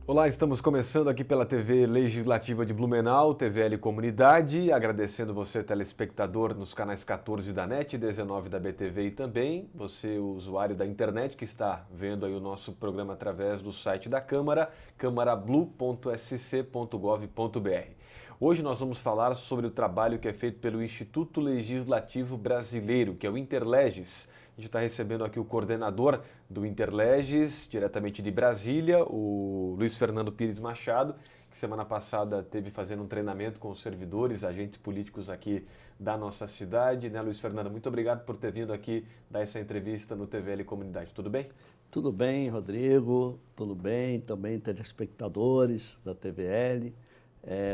Olá, estamos começando aqui pela TV Legislativa de Blumenau, TVL Comunidade, agradecendo você, telespectador, nos canais 14 da NET, 19 da BTV e também você, usuário da internet, que está vendo aí o nosso programa através do site da Câmara, câmarablu.sc.gov.br. Hoje nós vamos falar sobre o trabalho que é feito pelo Instituto Legislativo Brasileiro, que é o Interleges. A gente está recebendo aqui o coordenador do Interleges, diretamente de Brasília, o Luiz Fernando Pires Machado, que semana passada teve fazendo um treinamento com os servidores, agentes políticos aqui da nossa cidade. Né, Luiz Fernando, muito obrigado por ter vindo aqui dar essa entrevista no TVL Comunidade. Tudo bem? Tudo bem, Rodrigo, tudo bem, também telespectadores da TVL,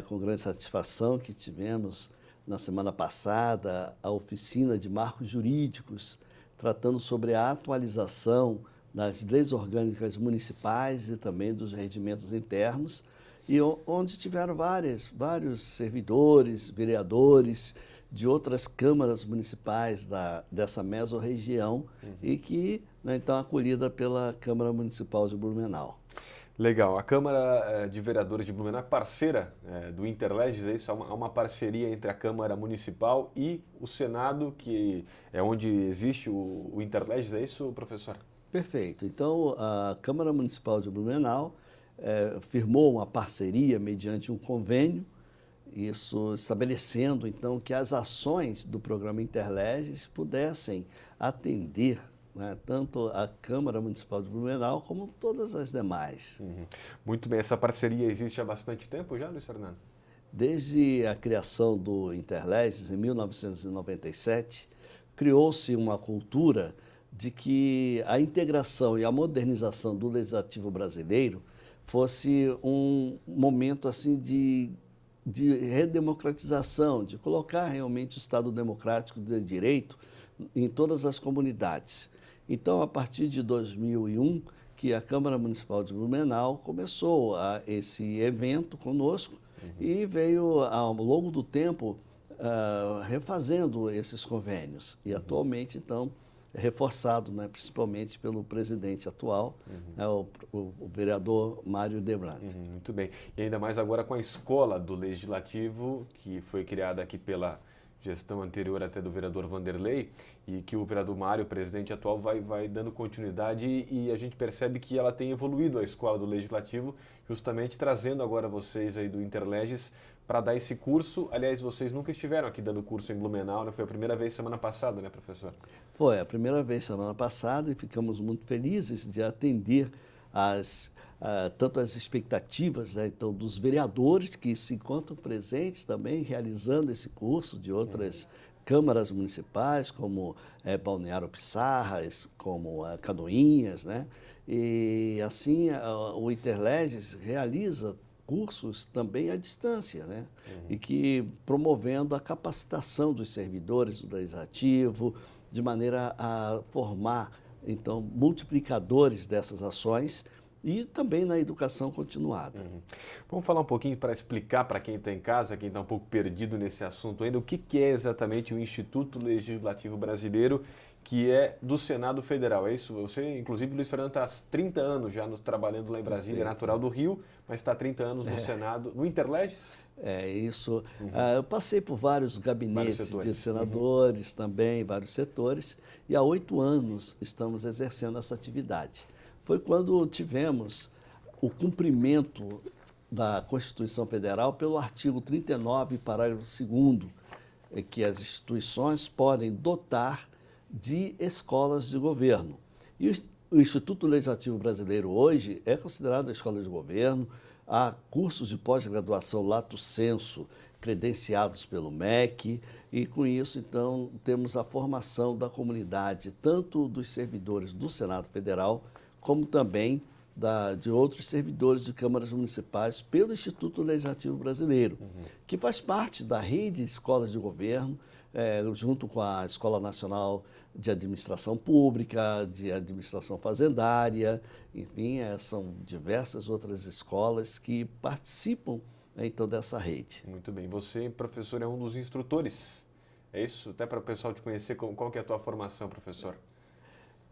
com grande satisfação que tivemos na semana passada a oficina de marcos jurídicos, tratando sobre a atualização das leis orgânicas municipais e também dos regimentos internos, e onde tiveram vários servidores, vereadores de outras câmaras municipais dessa mesorregião e que, né, então, acolhida pela Câmara Municipal de Blumenau. Legal. A Câmara de Vereadores de Blumenau é parceira do Interleges, é isso? Há uma parceria entre a Câmara Municipal e o Senado, que é onde existe o Interleges, é isso, professor? Perfeito. Então, a Câmara Municipal de Blumenau firmou uma parceria mediante um convênio, isso estabelecendo, então, que as ações do programa Interleges pudessem atender, né, tanto a Câmara Municipal de Blumenau como todas as demais. Muito bem. Essa parceria existe há bastante tempo já, Luiz Fernando? Desde a criação do Interleges, em 1997, criou-se uma cultura de que a integração e a modernização do legislativo brasileiro fosse um momento assim de redemocratização, de colocar realmente o Estado democrático de direito em todas as comunidades. Então, a partir de 2001, que a Câmara Municipal de Blumenau começou esse evento conosco e veio, ao longo do tempo, refazendo esses convênios. E atualmente, então, reforçado, né, principalmente pelo presidente atual, né, o vereador Mário Debrandi. Muito bem. E ainda mais agora com a escola do Legislativo, que foi criada aqui pela gestão anterior até do vereador Vanderlei, e que o vereador Mário, o presidente atual, vai dando continuidade e a gente percebe que ela tem evoluído, a escola do Legislativo, justamente trazendo agora vocês aí do Interleges para dar esse curso. Aliás, vocês nunca estiveram aqui dando curso em Blumenau, né? Foi a primeira vez semana passada, né, professor? Foi a primeira vez semana passada e ficamos muito felizes de atender tanto as expectativas, né, então, dos vereadores que se encontram presentes também realizando esse curso de outras câmaras municipais, como Balneário Pissarras, como Canoinhas, né? E assim o Interleges realiza cursos também à distância, né? E que promovendo a capacitação dos servidores do Legislativo, de maneira a formar, então, multiplicadores dessas ações e também na educação continuada. Vamos falar um pouquinho para explicar para quem está em casa, quem está um pouco perdido nesse assunto ainda, o que é exatamente o Instituto Legislativo Brasileiro, que é do Senado Federal, é isso? Você, inclusive, Luiz Fernando, está há 30 anos já trabalhando lá em Brasília, é natural do Rio, mas está há 30 anos no Senado, no Interleges? É isso. Eu passei por vários gabinetes de senadores também, vários setores, e há 8 anos estamos exercendo essa atividade. Foi quando tivemos o cumprimento da Constituição Federal pelo artigo 39, parágrafo 2º, que as instituições podem dotar de escolas de governo. E o Instituto Legislativo Brasileiro hoje é considerado a escola de governo, há cursos de pós-graduação lato sensu credenciados pelo MEC e com isso, então, temos a formação da comunidade, tanto dos servidores do Senado Federal, como também de outros servidores de câmaras municipais pelo Instituto Legislativo Brasileiro, que faz parte da rede de escolas de governo, junto com a Escola Nacional de Administração Pública, de Administração Fazendária, enfim, são diversas outras escolas que participam, né, então, dessa rede. Muito bem. Você, professor, é um dos instrutores, é isso? Até para o pessoal te conhecer, qual que é a tua formação, professor?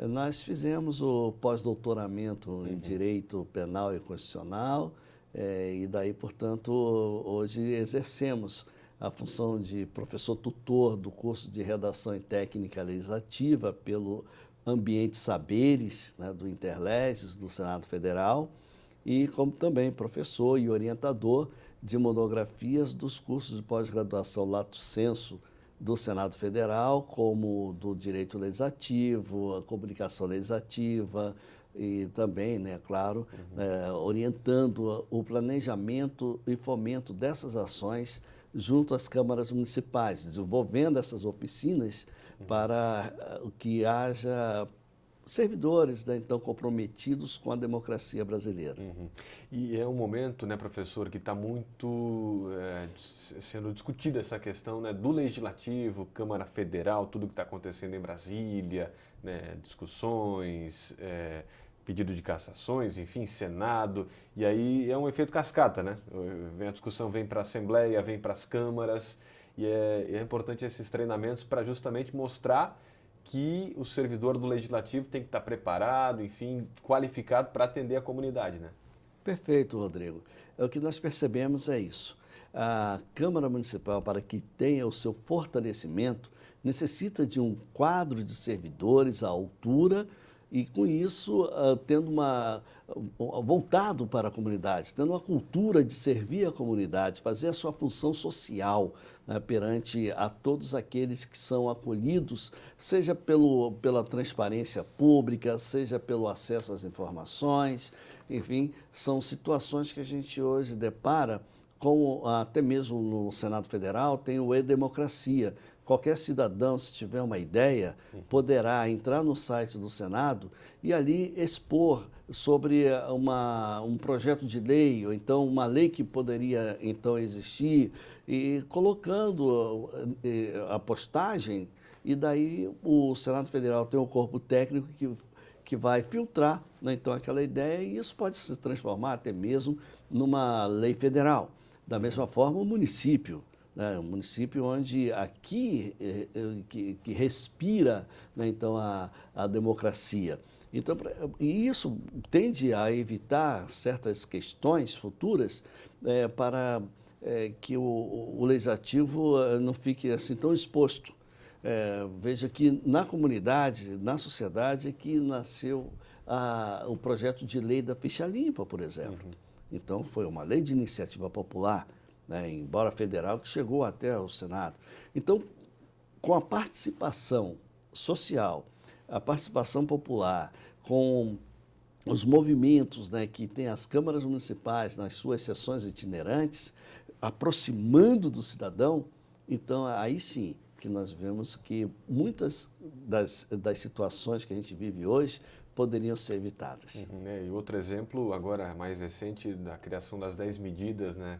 Nós fizemos o pós-doutoramento em Direito Penal e Constitucional e daí, portanto, hoje exercemos a função de professor tutor do curso de Redação e Técnica Legislativa pelo Ambiente Saberes, né, do Interleges, do Senado Federal, e como também professor e orientador de monografias dos cursos de pós-graduação Lato Sensu do Senado Federal, como do Direito Legislativo, a Comunicação Legislativa e também, né, claro, orientando o planejamento e fomento dessas ações junto às câmaras municipais, desenvolvendo essas oficinas para que haja servidores, né, então, comprometidos com a democracia brasileira. E é um momento, né, professor, que está muito sendo discutida essa questão, né, do Legislativo, Câmara Federal, tudo que está acontecendo em Brasília, né, discussões, pedido de cassações, enfim, Senado, e aí é um efeito cascata, né? A discussão vem para a Assembleia, vem para as câmaras, e é importante esses treinamentos para justamente mostrar que o servidor do Legislativo tem que estar preparado, enfim, qualificado para atender a comunidade, né? Perfeito, Rodrigo. O que nós percebemos é isso. A Câmara Municipal, para que tenha o seu fortalecimento, necessita de um quadro de servidores à altura e, com isso, tendo voltado para a comunidade, tendo uma cultura de servir a comunidade, fazer a sua função social, né, perante a todos aqueles que são acolhidos, seja pela transparência pública, seja pelo acesso às informações, enfim, são situações que a gente hoje depara com, até mesmo no Senado Federal, tem o E-Democracia. Qualquer cidadão, se tiver uma ideia, poderá entrar no site do Senado e ali expor sobre um projeto de lei, ou então uma lei que poderia então existir, e colocando a postagem, e daí o Senado Federal tem um corpo técnico que vai filtrar, né, então aquela ideia, e isso pode se transformar até mesmo numa lei federal. Da mesma forma, o município. Né, um município onde aqui que respira, né, então a democracia. Então, e isso tende a evitar certas questões futuras para que o legislativo não fique assim tão exposto. Veja que na comunidade, na sociedade, é que nasceu o projeto de lei da ficha limpa, por exemplo. Então, foi uma lei de iniciativa popular, né, embora federal, que chegou até o Senado. Então, com a participação social, a participação popular, com os movimentos, né, que tem as câmaras municipais nas suas sessões itinerantes, aproximando do cidadão, então aí sim que nós vemos que muitas das situações que a gente vive hoje poderiam ser evitadas. E outro exemplo, agora mais recente, da criação das 10 medidas, né,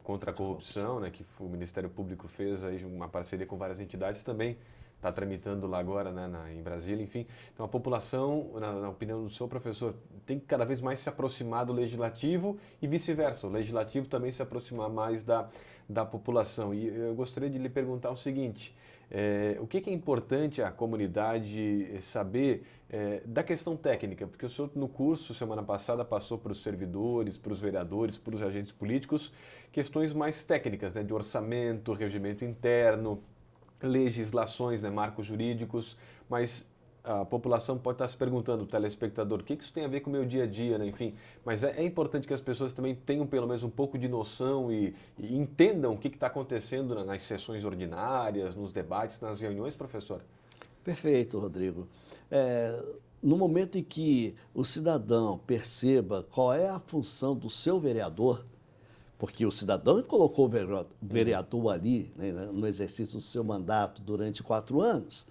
contra a corrupção, né, que o Ministério Público fez aí uma parceria com várias entidades, também está tramitando lá agora, né, em Brasília, enfim. Então a população, na opinião do seu professor, tem que cada vez mais se aproximar do Legislativo e vice-versa, o Legislativo também se aproximar mais da população. E eu gostaria de lhe perguntar o seguinte, o que é importante a comunidade saber da questão técnica? Porque o senhor no curso, semana passada, passou para os servidores, para os vereadores, para os agentes políticos, questões mais técnicas, né, de orçamento, regimento interno, legislações, né, marcos jurídicos, mas a população pode estar se perguntando, o telespectador, o que isso tem a ver com o meu dia a dia, né? Enfim, mas é importante que as pessoas também tenham pelo menos um pouco de noção e entendam o que está acontecendo nas sessões ordinárias, nos debates, nas reuniões, professor? Perfeito, Rodrigo. No momento em que o cidadão perceba qual é a função do seu vereador, porque o cidadão colocou o vereador ali, né, no exercício do seu mandato durante 4 anos,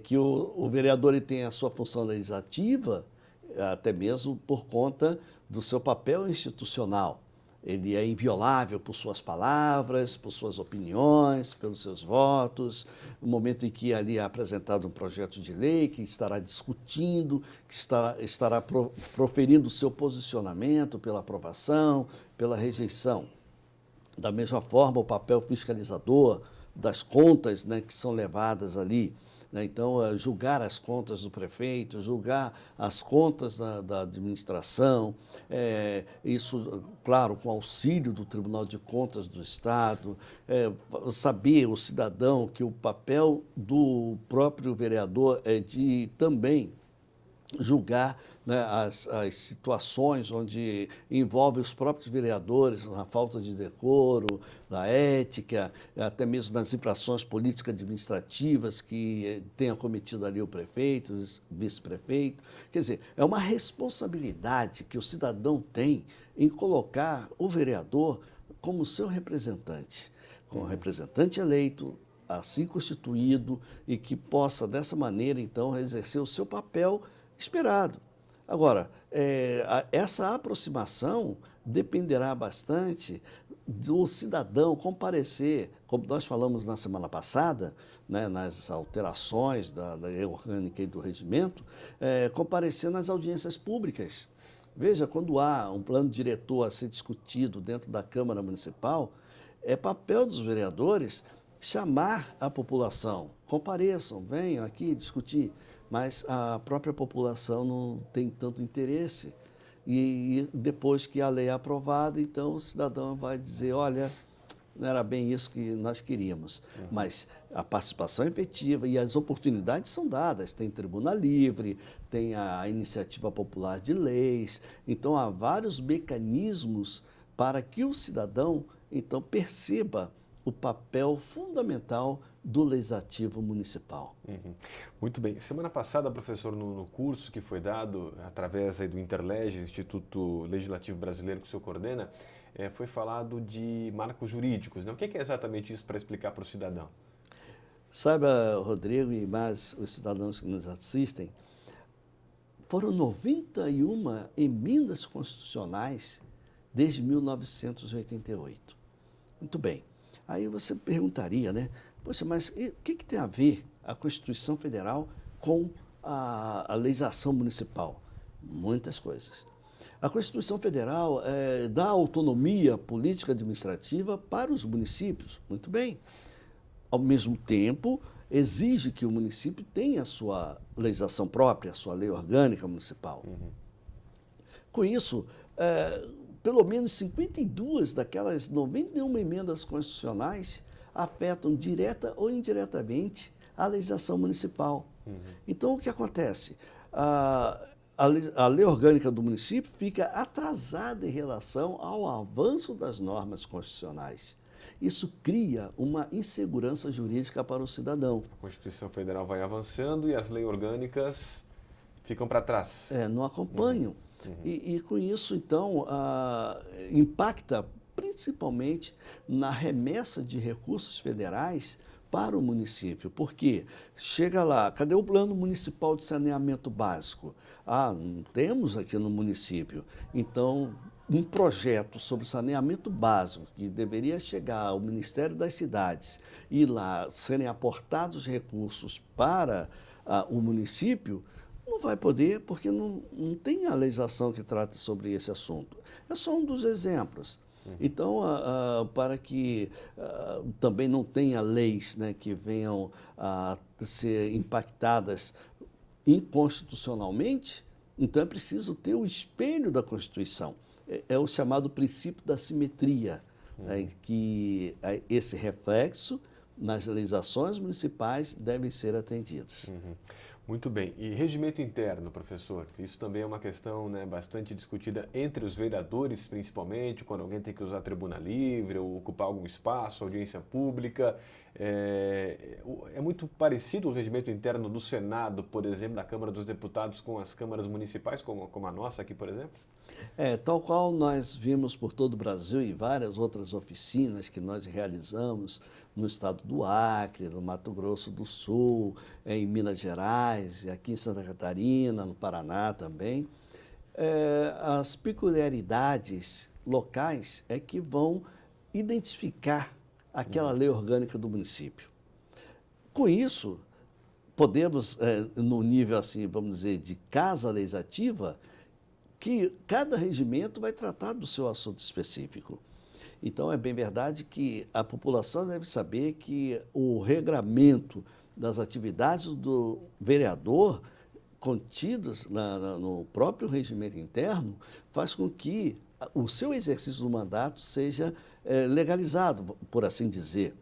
que o vereador ele tem a sua função legislativa, até mesmo por conta do seu papel institucional. Ele é inviolável por suas palavras, por suas opiniões, pelos seus votos. No momento em que ali é apresentado um projeto de lei, que estará discutindo, que estará proferindo o seu posicionamento pela aprovação, pela rejeição. Da mesma forma, o papel fiscalizador das contas, né, que são levadas ali né? Então, julgar as contas do prefeito, julgar as contas da administração, isso, claro, com auxílio do Tribunal de Contas do Estado, saber o cidadão que o papel do próprio vereador é de também julgar, né, as situações onde envolve os próprios vereadores, na falta de decoro, da ética, até mesmo nas infrações políticas administrativas que tenha cometido ali o prefeito, o vice-prefeito. Quer dizer, é uma responsabilidade que o cidadão tem em colocar o vereador como seu representante, como representante eleito, assim constituído, e que possa, dessa maneira, então, exercer o seu papel esperado. Agora, essa aproximação dependerá bastante do cidadão comparecer, como nós falamos na semana passada, né, nas alterações da lei orgânica e do regimento, comparecer nas audiências públicas. Veja, quando há um plano diretor a ser discutido dentro da Câmara Municipal, é papel dos vereadores chamar a população, compareçam, venham aqui discutir. Mas a própria população não tem tanto interesse. E depois que a lei é aprovada, então o cidadão vai dizer, olha, não era bem isso que nós queríamos. Mas a participação efetiva e as oportunidades são dadas. Tem tribuna livre, tem a iniciativa popular de leis. Então, há vários mecanismos para que o cidadão, então, perceba o papel fundamental do Legislativo Municipal. Muito bem. Semana passada, professor, no curso que foi dado através aí do Interleges, Instituto Legislativo Brasileiro que o senhor coordena, foi falado de marcos jurídicos, né? O que é exatamente isso para explicar para o cidadão? Saiba, Rodrigo, e mais os cidadãos que nos assistem, foram 91 emendas constitucionais desde 1988. Muito bem. Aí você perguntaria, né? Poxa, mas o que tem a ver a Constituição Federal com a legislação municipal? Muitas coisas. A Constituição Federal dá autonomia política administrativa para os municípios. Muito bem. Ao mesmo tempo, exige que o município tenha a sua legislação própria, a sua lei orgânica municipal. Com isso, pelo menos 52 daquelas 91 emendas constitucionais afetam direta ou indiretamente a legislação municipal. Então, o que acontece? A lei orgânica do município fica atrasada em relação ao avanço das normas constitucionais. Isso cria uma insegurança jurídica para o cidadão. A Constituição Federal vai avançando e as leis orgânicas ficam para trás. Não acompanham. E com isso, então, impacta principalmente na remessa de recursos federais para o município. Porque chega lá, cadê o plano municipal de saneamento básico? Não temos aqui no município. Então, um projeto sobre saneamento básico que deveria chegar ao Ministério das Cidades e lá serem aportados recursos para o município, não vai poder, porque não tem a legislação que trata sobre esse assunto. É só um dos exemplos. Então, para que também não tenha leis, né, que venham a ser impactadas inconstitucionalmente, então é preciso ter o espelho da Constituição. É o chamado princípio da simetria, né, que esse reflexo nas legislações municipais devem ser atendidos. Muito bem. E regimento interno, professor? Isso também é uma questão, né, bastante discutida entre os vereadores, principalmente, quando alguém tem que usar tribuna livre ou ocupar algum espaço, audiência pública. É muito parecido o regimento interno do Senado, por exemplo, da Câmara dos Deputados com as câmaras municipais, como a nossa aqui, por exemplo? Tal qual nós vimos por todo o Brasil e várias outras oficinas que nós realizamos no estado do Acre, no Mato Grosso do Sul, em Minas Gerais, aqui em Santa Catarina, no Paraná também. As peculiaridades locais é que vão identificar aquela lei orgânica do município. Com isso, podemos, no nível assim, vamos dizer, de casa legislativa, que cada regimento vai tratar do seu assunto específico. Então, é bem verdade que a população deve saber que o regramento das atividades do vereador contidas no próprio regimento interno faz com que o seu exercício do mandato seja legalizado, por assim dizer.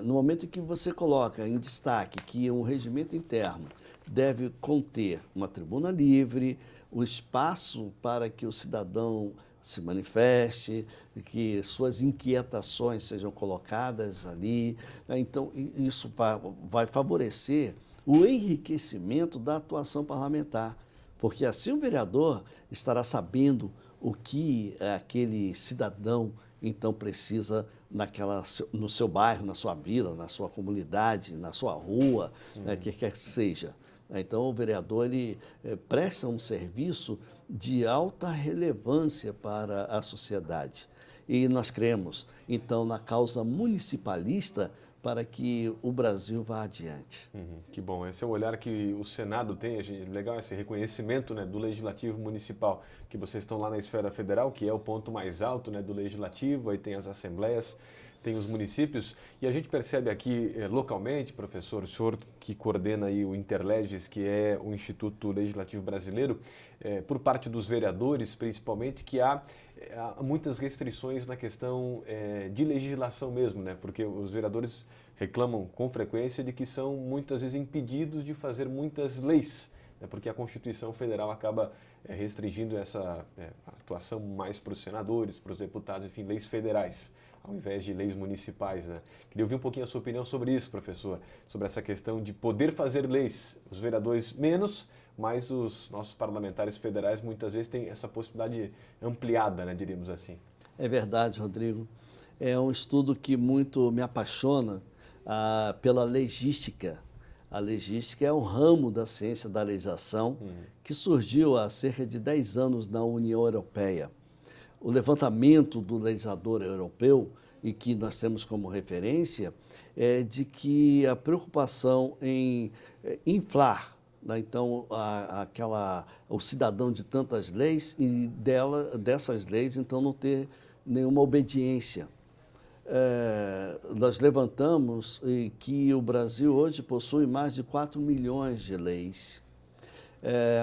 No momento em que você coloca em destaque que um regimento interno deve conter uma tribuna livre, o espaço para que o cidadão se manifeste, que suas inquietações sejam colocadas ali, então isso vai favorecer o enriquecimento da atuação parlamentar, porque assim o vereador estará sabendo o que aquele cidadão então precisa no seu bairro, na sua vila, na sua comunidade, na sua rua, que quer que seja. Então o vereador ele presta um serviço de alta relevância para a sociedade. E nós cremos, então, na causa municipalista para que o Brasil vá adiante. Que bom, esse é o olhar que o Senado tem, legal esse reconhecimento, né, do Legislativo Municipal, que vocês estão lá na esfera federal, que é o ponto mais alto, né, do Legislativo, aí tem as assembleias, tem os municípios, e a gente percebe aqui localmente, professor, o senhor que coordena aí o Interleges, que é o Instituto Legislativo Brasileiro, por parte dos vereadores, principalmente, que há muitas restrições na questão de legislação mesmo, né? Porque os vereadores reclamam com frequência de que são muitas vezes impedidos de fazer muitas leis, né? Porque a Constituição Federal acaba restringindo essa atuação mais para os senadores, para os deputados, enfim, leis federais, ao invés de leis municipais, né? Queria ouvir um pouquinho a sua opinião sobre isso, professor, sobre essa questão de poder fazer leis, os vereadores menos, mas os nossos parlamentares federais muitas vezes têm essa possibilidade ampliada, né, diríamos assim. É verdade, Rodrigo. É um estudo que muito me apaixona pela legística. A legística é um ramo da ciência da legislação que surgiu há cerca de 10 anos na União Europeia. O levantamento do legislador europeu, e que nós temos como referência, é de que a preocupação em inflar, né, então, o cidadão de tantas leis e dessas leis, então, não ter nenhuma obediência. Nós levantamos que o Brasil hoje possui mais de 4 milhões de leis.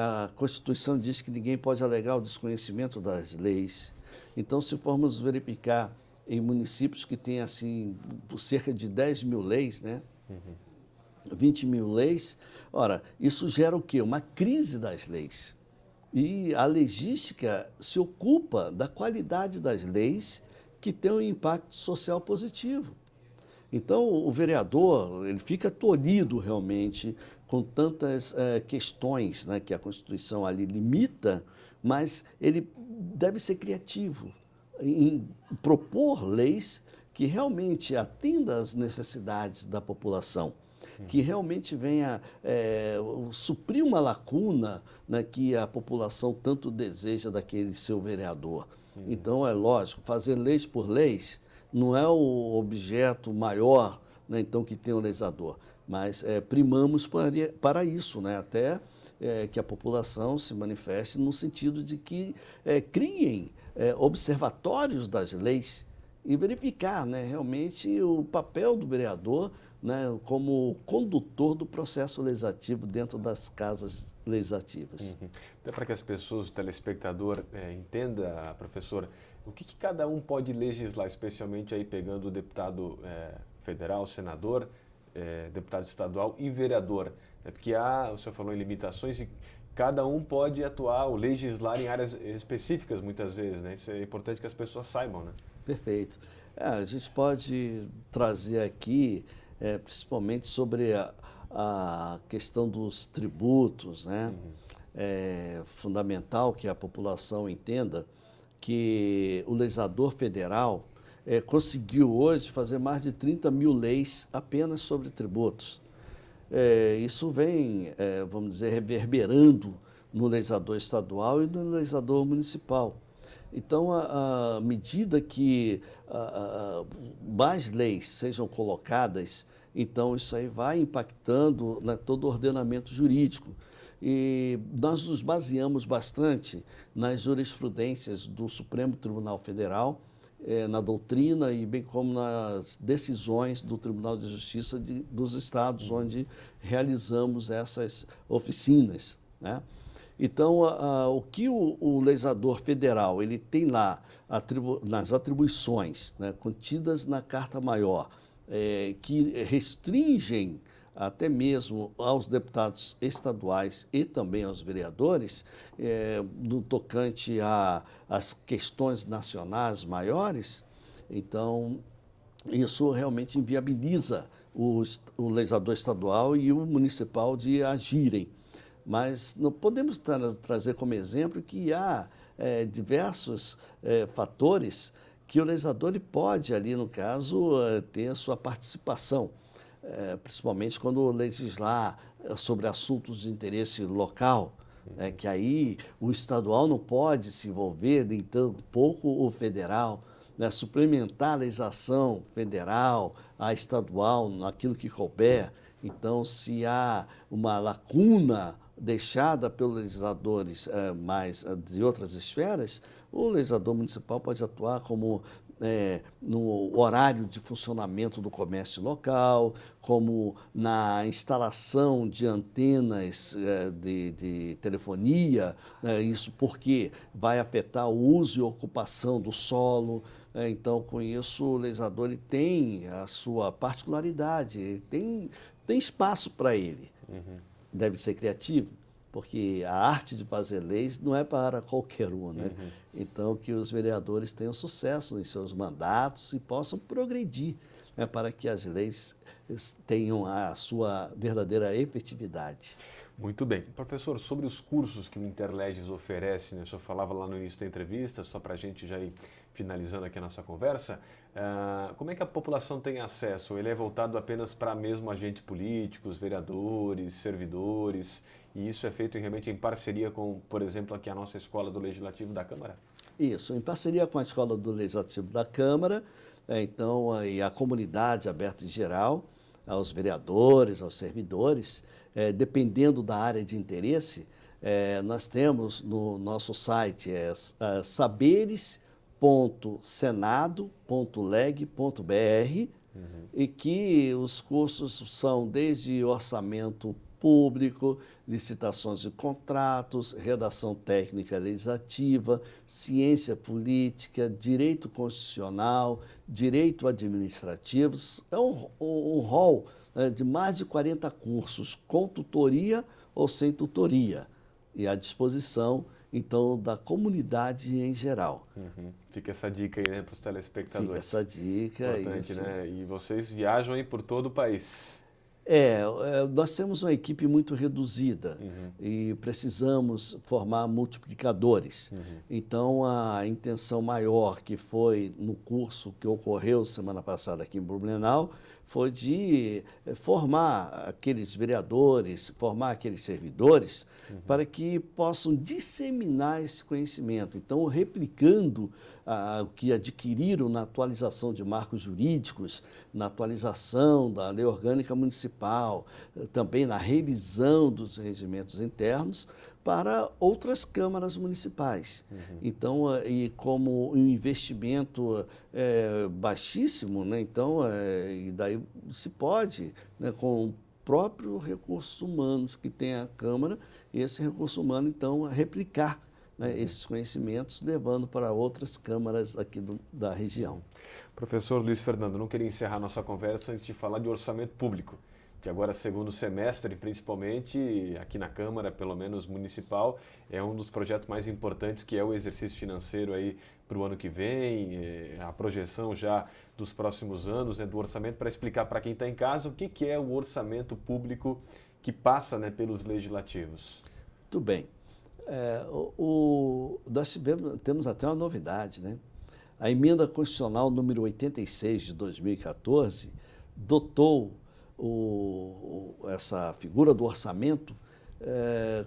A Constituição diz que ninguém pode alegar o desconhecimento das leis. Então, se formos verificar em municípios que têm, assim, cerca de 10 mil leis, né? 20 mil leis, ora, isso gera o quê? Uma crise das leis. E a legística se ocupa da qualidade das leis que tem um impacto social positivo. Então, o vereador, ele fica tolhido realmente com tantas questões, né, que a Constituição ali limita, mas ele deve ser criativo em propor leis que realmente atendam às necessidades da população, que realmente venha suprir uma lacuna, né, que a população tanto deseja daquele seu vereador. Então, é lógico, fazer leis por leis não é o objeto maior, né, então, que tem o legislador, mas primamos para isso, né, até que a população se manifeste no sentido de que criem observatórios das leis e verificar, né, realmente o papel do vereador, né, como condutor do processo legislativo dentro das casas legislativas. Até para que as pessoas, o telespectador, entenda, professor, o que cada um pode legislar, especialmente aí pegando o deputado federal, senador, deputado estadual e vereador. Porque o senhor falou em limitações e cada um pode atuar ou legislar em áreas específicas muitas vezes, né? Isso é importante que as pessoas saibam, né? Perfeito. A gente pode trazer aqui, principalmente sobre a questão dos tributos, né? É fundamental que a população entenda que o legislador federal conseguiu hoje fazer mais de 30 mil leis apenas sobre tributos. Isso vem, vamos dizer, reverberando no legislador estadual e no legislador municipal. Então, à medida que mais leis sejam colocadas, então isso aí vai impactando, né, todo o ordenamento jurídico. E nós nos baseamos bastante nas jurisprudências do Supremo Tribunal Federal, na doutrina e bem como nas decisões do Tribunal de Justiça dos estados onde realizamos essas oficinas, né? Então, o que o legislador federal ele tem lá nas atribuições, né, contidas na Carta Maior, que restringem até mesmo aos deputados estaduais e também aos vereadores, no tocante às questões nacionais maiores, então isso realmente inviabiliza o legislador estadual e o municipal de agirem. Mas não podemos trazer como exemplo que há diversos fatores que o legislador ele pode ali, no caso, ter a sua participação. Principalmente quando legislar sobre assuntos de interesse local, que aí o estadual não pode se envolver, nem tampouco o federal, né, suplementar a legislação federal, a estadual, naquilo que couber. Então, se há uma lacuna deixada pelos legisladores mais de outras esferas, o legislador municipal pode atuar como no horário de funcionamento do comércio local, como na instalação de antenas de telefonia, isso porque vai afetar o uso e ocupação do solo. Então, com isso, o legislador ele tem a sua particularidade, ele tem espaço para ele. Deve ser criativo, porque a arte de fazer leis não é para qualquer um, né? Então, que os vereadores tenham sucesso em seus mandatos e possam progredir, né, para que as leis tenham a sua verdadeira efetividade. Muito bem. Professor, sobre os cursos que o Interleges oferece, né, o senhor falava lá no início da entrevista, só para a gente já ir finalizando aqui a nossa conversa, como é que a população tem acesso? Ele é voltado apenas para mesmo agentes políticos, vereadores, servidores, e isso é feito realmente em parceria com, por exemplo, aqui a nossa Escola do Legislativo da Câmara? Isso, em parceria com a Escola do Legislativo da Câmara, então, e a comunidade aberta em geral, aos vereadores, aos servidores, dependendo da área de interesse, nós temos no nosso site saberes.senado.leg.br e que os cursos são desde orçamento público, licitações de contratos, redação técnica legislativa, ciência política, direito constitucional, direito administrativo. É um rol de mais de 40 cursos, com tutoria ou sem tutoria, e à disposição, então, da comunidade em geral. Fica essa dica aí, né, para os telespectadores. Fica essa dica. Importante, isso. Né? E vocês viajam aí por todo o país. Nós temos uma equipe muito reduzida e precisamos formar multiplicadores. Então, a intenção maior que foi no curso que ocorreu semana passada aqui em Blumenau foi de formar aqueles vereadores, formar aqueles servidores para que possam disseminar esse conhecimento. Então, replicando o que adquiriram na atualização de marcos jurídicos, na atualização da lei orgânica municipal, também na revisão dos regimentos internos para outras câmaras municipais. Então, e como um investimento baixíssimo, né, então, e daí se pode, né, com o próprio recursos humanos que tem a Câmara, esse recurso humano, então, replicar, né, esses conhecimentos, levando para outras câmaras aqui da região. Professor Luiz Fernando, não queria encerrar nossa conversa antes de falar de orçamento público, que agora, segundo semestre, principalmente aqui na Câmara, pelo menos municipal, é um dos projetos mais importantes, que é o exercício financeiro aí para o ano que vem, a projeção já dos próximos anos, né, do orçamento, para explicar para quem está em casa o que é o orçamento público que passa, né, pelos legislativos. Muito bem. Nós temos até uma novidade, né? A emenda constitucional número 86 de 2014 dotou essa figura do orçamento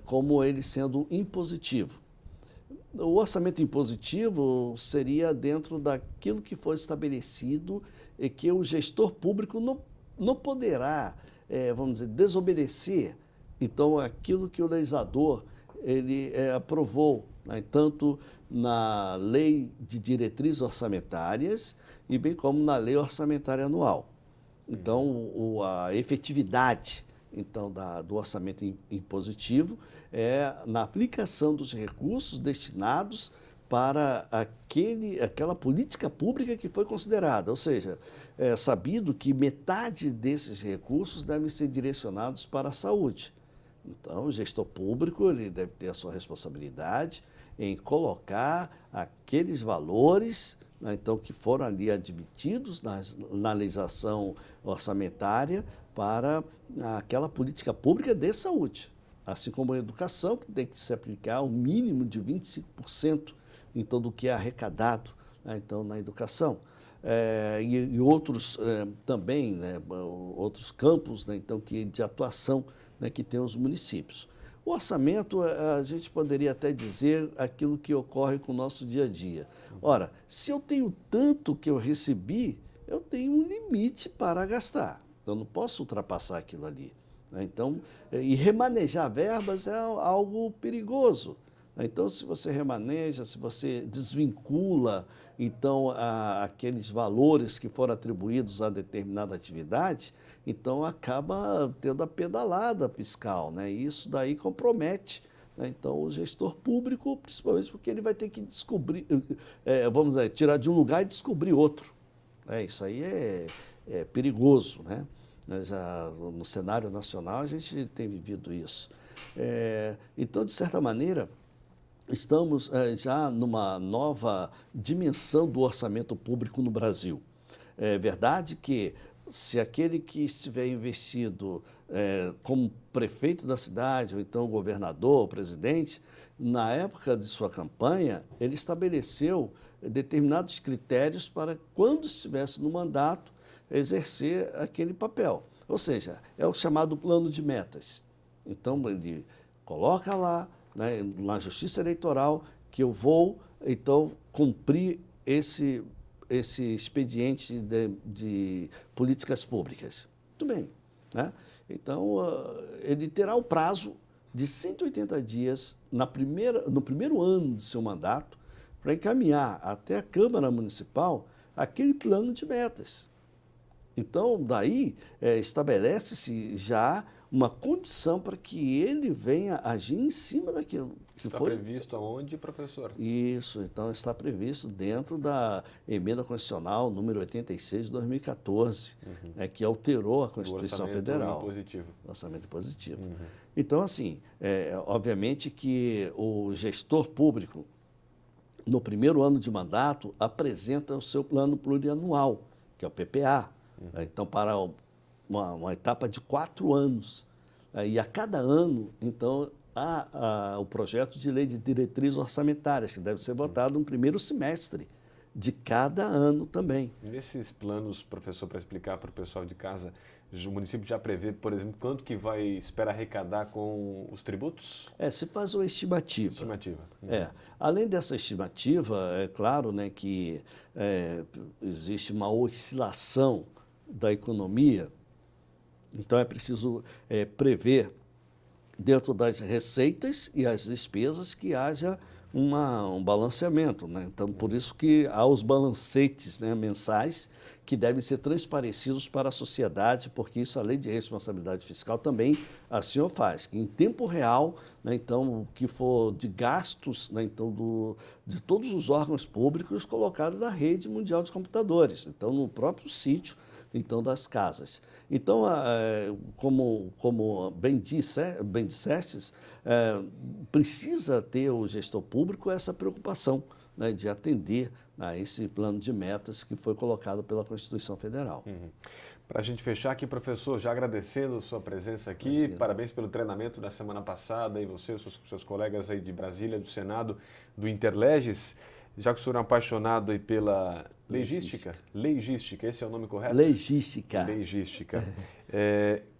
como ele sendo impositivo. O orçamento impositivo seria dentro daquilo que foi estabelecido e que o gestor público não poderá, vamos dizer, desobedecer. Então, aquilo que o legislador ele aprovou né, tanto na Lei de Diretrizes Orçamentárias e bem como na Lei Orçamentária Anual. Então, a efetividade então, do orçamento impositivo é na aplicação dos recursos destinados para aquela política pública que foi considerada. Ou seja, é sabido que metade desses recursos devem ser direcionados para a saúde. Então, o gestor público ele deve ter a sua responsabilidade em colocar aqueles valores, né, então, que foram ali admitidos na legislação orçamentária para aquela política pública de saúde. Assim como a educação, que tem que se aplicar um mínimo de 25% então, do que é arrecadado, né, então, na educação. E outros também, né, outros campos, né, então, de atuação, né, que tem os municípios. O orçamento, a gente poderia até dizer aquilo que ocorre com o nosso dia a dia. Ora, se eu tenho tanto que eu recebi, eu tenho um limite para gastar. Eu não posso ultrapassar aquilo ali, né? Então, e remanejar verbas é algo perigoso. Então, se você remaneja, se você desvincula, então, aqueles valores que foram atribuídos a determinada atividade, então acaba tendo a pedalada fiscal, né? E isso daí compromete, né, então, o gestor público, principalmente porque ele vai ter que descobrir, vamos dizer, tirar de um lugar e descobrir outro. Isso aí é perigoso, né? No cenário nacional a gente tem vivido isso. Então, de certa maneira, estamos já numa nova dimensão do orçamento público no Brasil. É verdade que se aquele que estiver investido como prefeito da cidade, ou então governador, presidente, na época de sua campanha, ele estabeleceu determinados critérios para, quando estivesse no mandato, exercer aquele papel. Ou seja, é o chamado plano de metas. Então, ele coloca lá, né, na Justiça Eleitoral, que eu vou, então, cumprir esse expediente de políticas públicas. Muito bem, né? Então, ele terá o prazo de 180 dias no primeiro ano de seu mandato para encaminhar até a Câmara Municipal aquele plano de metas. Então, daí, estabelece-se já uma condição para que ele venha agir em cima daquilo. Está previsto aonde, professor? Isso, então está previsto dentro da Emenda Constitucional número 86 de 2014, que alterou a Constituição Federal. Orçamento positivo. Então, assim, obviamente que o gestor público, no primeiro ano de mandato, apresenta o seu plano plurianual, que é o PPA. Então, para uma etapa de 4 anos. E a cada ano, então, há o projeto de lei de diretrizes orçamentárias, que deve ser votado no primeiro semestre de cada ano também. Nesses planos, professor, para explicar para o pessoal de casa, o município já prevê, por exemplo, quanto que espera arrecadar com os tributos? Se faz uma estimativa. Estimativa. Além dessa estimativa, é claro, né, que existe uma oscilação da economia, então é preciso prever dentro das receitas e as despesas que haja um balanceamento, né? Então, por isso que há os balancetes, né, mensais que devem ser transparecidos para a sociedade, porque isso a Lei de Responsabilidade Fiscal também assim o faz, que em tempo real, né, então, o que for de gastos, né, então, de todos os órgãos públicos colocados na rede mundial de computadores, então, no próprio sítio, então, das casas. Então, como bem dissestes, precisa ter o gestor público essa preocupação, né, de atender a esse plano de metas que foi colocado pela Constituição Federal. Para a gente fechar aqui, professor, já agradecendo sua presença aqui, parabéns pelo treinamento da semana passada, e você, seus colegas aí de Brasília, do Senado, do Interleges. Já que o senhor é apaixonado aí pela legística, esse é o nome correto? Legística.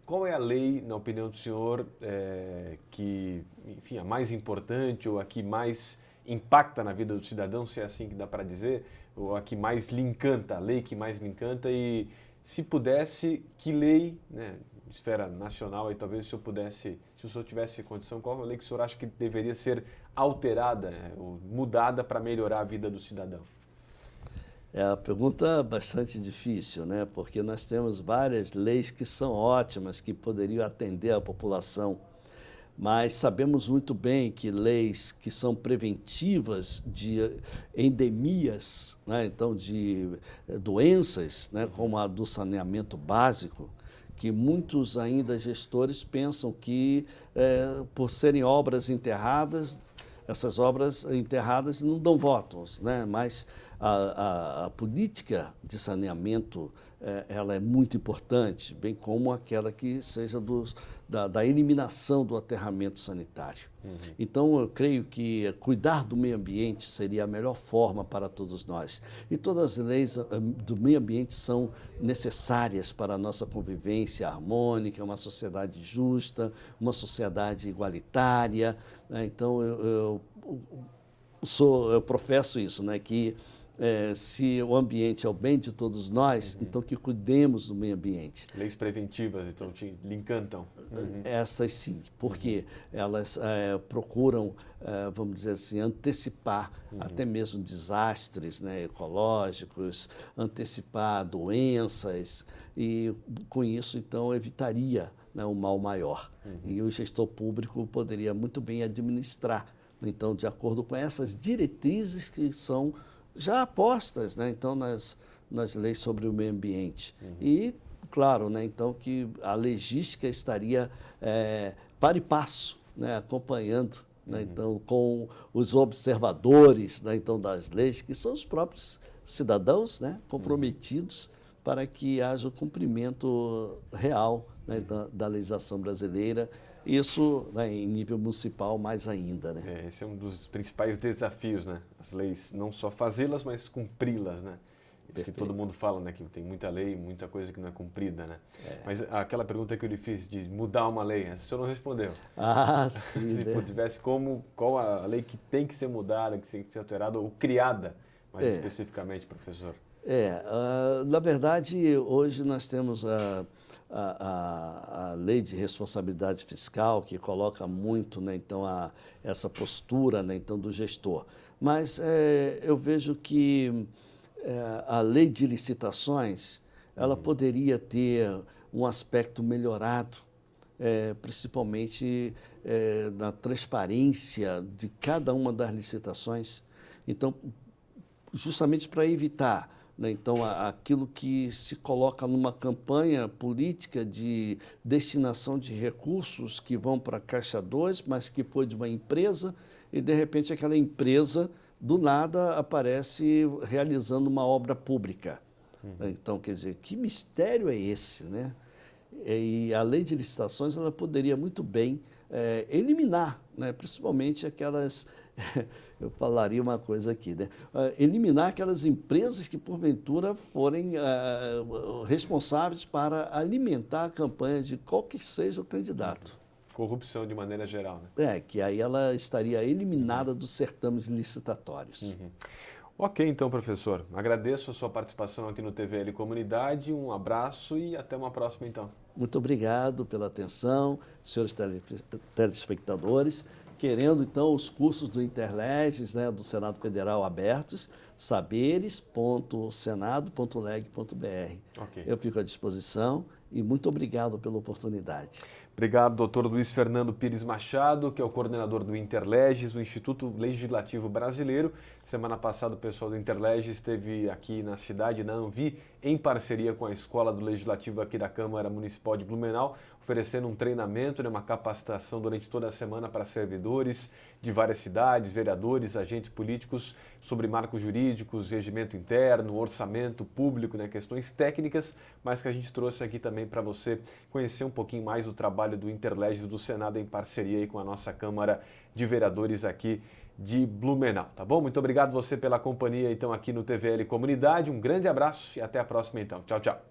Qual é a lei, na opinião do senhor, que, enfim, a mais importante ou a que mais impacta na vida do cidadão, se é assim que dá para dizer, ou a que mais lhe encanta, a lei que mais lhe encanta, e se pudesse, que lei, né, esfera nacional, aí talvez se o senhor tivesse condição, qual é a lei que o senhor acha que deveria ser alterada, né, ou mudada para melhorar a vida do cidadão? É uma pergunta bastante difícil, né? Porque nós temos várias leis que são ótimas, que poderiam atender a população, mas sabemos muito bem que leis que são preventivas de endemias, né? Então de doenças, né? Como a do saneamento básico, que muitos ainda gestores pensam que, por serem obras enterradas, essas obras enterradas não dão votos, né? Mas a política de saneamento ela é muito importante, bem como aquela que seja da eliminação do aterramento sanitário. Uhum. Então, eu creio que cuidar do meio ambiente seria a melhor forma para todos nós. E todas as leis do meio ambiente são necessárias para a nossa convivência harmônica, uma sociedade justa, uma sociedade igualitária, né? Então, eu professo isso, né? Que se o ambiente é o bem de todos nós, então que cuidemos do meio ambiente. Leis preventivas, então, lhe encantam. Essas sim, porque elas procuram, vamos dizer assim, antecipar até mesmo desastres, né, ecológicos, antecipar doenças e, com isso, então, evitaria, né, um mal maior. E o gestor público poderia muito bem administrar, então, de acordo com essas diretrizes que são já apostas, né, então, nas leis sobre o meio ambiente. E, claro, né, então, que a legística estaria para e passo, né, acompanhando, né, então, com os observadores, né, então, das leis, que são os próprios cidadãos, né, comprometidos para que haja o cumprimento real, né, da legislação brasileira. Isso, né, em nível municipal mais ainda, né? Esse é um dos principais desafios, né? As leis, não só fazê-las, mas cumpri-las, né? Isso que todo mundo fala, né? Que tem muita lei, muita coisa que não é cumprida, né? Mas aquela pergunta que eu lhe fiz de mudar uma lei, o senhor não respondeu. Ah, sim. Se tivesse qual a lei que tem que ser mudada, que tem que ser alterada ou criada, mais especificamente, professor? Na verdade, hoje nós temos a lei de responsabilidade fiscal, que coloca muito, né, então, essa postura, né, então, do gestor. Mas eu vejo que a lei de licitações, ela poderia ter um aspecto melhorado, principalmente na transparência de cada uma das licitações. Então, justamente para evitar, né, então, aquilo que se coloca numa campanha política de destinação de recursos que vão para a Caixa 2, mas que foi de uma empresa, e, de repente, aquela empresa, do nada, aparece realizando uma obra pública. Então, quer dizer, que mistério é esse, né? E a lei de licitações, ela poderia muito bem eliminar, né, principalmente aquelas... Eu falaria uma coisa aqui, né? Eliminar aquelas empresas que, porventura, forem responsáveis para alimentar a campanha de qualquer seja o candidato. Corrupção de maneira geral, né? Que aí ela estaria eliminada dos certames licitatórios. Ok, então, professor. Agradeço a sua participação aqui no TVL Comunidade. Um abraço e até uma próxima, então. Muito obrigado pela atenção, senhores telespectadores. Querendo, então, os cursos do Interleges, né, do Senado Federal abertos, saberes.senado.leg.br. Okay. Eu fico à disposição e muito obrigado pela oportunidade. Obrigado, doutor Luiz Fernando Pires Machado, que é o coordenador do Interleges, o Instituto Legislativo Brasileiro. Semana passada o pessoal do Interleges esteve aqui na cidade, na Anvi, em parceria com a Escola do Legislativo aqui da Câmara Municipal de Blumenau, oferecendo um treinamento, né, uma capacitação durante toda a semana para servidores de várias cidades, vereadores, agentes políticos, sobre marcos jurídicos, regimento interno, orçamento público, né, questões técnicas, mas que a gente trouxe aqui também para você conhecer um pouquinho mais o trabalho do Interleges do Senado em parceria aí com a nossa Câmara de Vereadores aqui de Blumenau, tá bom? Muito obrigado você pela companhia então aqui no TVL Comunidade, um grande abraço e até a próxima então. Tchau, tchau.